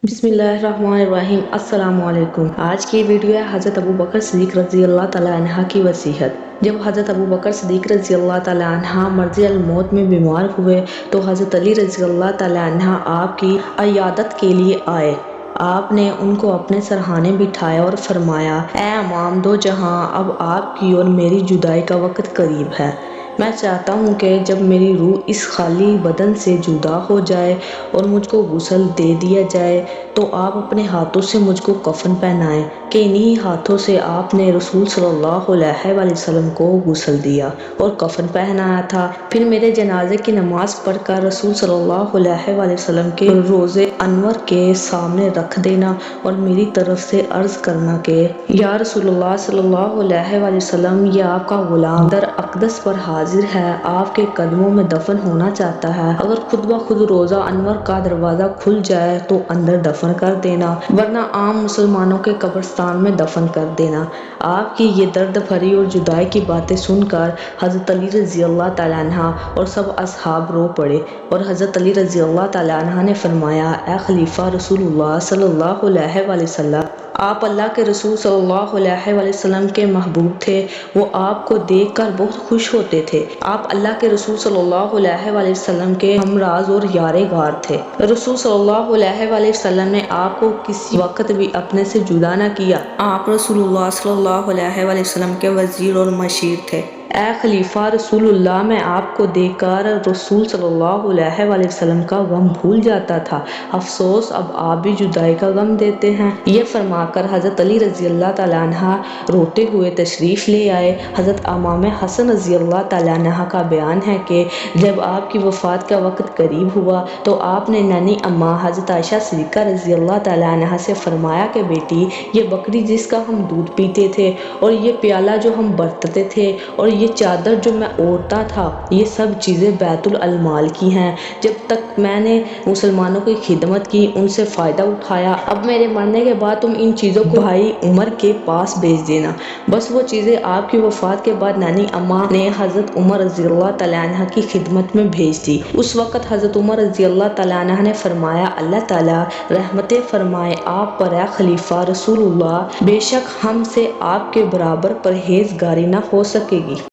बिस्मिल्लाहिर्रहमानिर्रहीम। अस्सलाम वालेकुम। आज की वीडियो है हज़रत अबू बकर सिद्दीक़ रज़ी अल्लाह तआला अन्हा की वसीयत। जब हज़रत अबू बकर सिद्दीक़ रज़ी अल्लाह तआला अन्हा मर्ज़ अल मौत में बीमार हुए तो हज़रत अली रज़ी अल्लाह तआला अन्हा आपकी अयादत के लिए आए। आपने उनको अपने सरहाने बिठाया और फरमाया, ऐ इमाम दो जहां, अब आपकी और मेरी जुदाई का वक़्त करीब है। मैं चाहता हूँ कि जब मेरी रूह इस खाली बदन से जुदा हो जाए और मुझको गुस्ल दे दिया जाए तो आप अपने हाथों से मुझको कफन पहनाएं कि इन्हीं हाथों से आपने रसूल सल्लल्लाहु अलैहि वसल्लम को गुस्ल दिया और कफन पहनाया था। फिर मेरे जनाजे की नमाज पढ़कर रसूल सल्लल्लाहु अलैहि वसल्लम के रोज़े अनवर के सामने रख देना और मेरी तरफ से अर्ज करना कि या रसूलुल्लाह सल्लल्लाहु अलैहि वसल्लम, ये आपका गुलाम दर अक़दस पर हाजिर है, आपके कदमों में दफन होना चाहता है। अगर खुद ब खुद रोज़ा अनवर का दरवाज़ा खुल जाए तो अंदर दफन कर देना, वरना आम मुसलमानों के कब्रिस्तान में दफन कर देना। आपकी ये दर्द भरी और जुदाई की बातें सुनकर हज़रत अली रज़ी अल्लाह तआला अन्हा और सब असहाब रो पड़े और हज़रत अली रज़ी अल्लाह तआला अन्हा ने फरमाया, ए खलीफा रसूलुल्लाह सल्लल्लाहु अलैहि वसल्लम, आप अल्लाह के रसूल सल्लल्लाहु अलैहि वसल्लम के महबूब थे। वो आपको देखकर बहुत खुश होते थे। आप अल्लाह के रसूल सल्लल्लाहु अलैहि वसल्लम के हमराज और यारे गार थे। रसूल सल्लल्लाहु अलैहि वसल्लम ने आपको किसी वक्त भी अपने से जुदा न किया। आप रसूलुल्लाह सल्लल्लाहु अलैहि वसल्लम के वजीर और मशीर थे। ए खलीफा रसूलुल्लाह, मैं आपको देखकर रसूल सल्लल्लाहु अलैहि वसल्लम का गम भूल जाता था। अफसोस, अब आप भी जुदाई का गम देते हैं। ये फरमाकर हज़रत अली रज़ी अल्लाह तआला अन्हा रोते हुए तशरीफ़ ले आए। हज़रत इमाम हसन रज़ी अल्लाह तआला अन्हा का बयान है कि जब आपकी वफ़ात का वक़्त करीब हुआ तो आपने नानी अम्मा हज़रत आयशा सिद्दीक़ा रज़ी अल्लाह तआला अन्हा से फरमाया कि बेटी, ये बकरी जिसका हम दूध पीते थे और ये प्याला जो हम बरतते थे और ये चादर जो मैं ओढ़ता था, ये सब चीज़ें बैतुल अलमाल की हैं। जब तक मैंने मुसलमानों की खिदमत की, उनसे फ़ायदा उठाया, अब मेरे मरने के बाद तुम इन चीज़ों को भाई उमर के पास भेज देना। बस वो चीज़ें आपकी वफ़ात के बाद नानी अम्मा ने हज़रत उमर रज़ी अल्लाह तआला अन्हा की खिदमत में भेज दी। उस वक़्त हज़रत उमर रज़ी अल्लाह तआला अन्हा ने फरमाया, अल्लाह ताला रहमतें फरमाए आप पर ए खलीफा रसूलुल्लाह, बेशक हमसे आपके बराबर परहेज़गारी न हो सकेगी।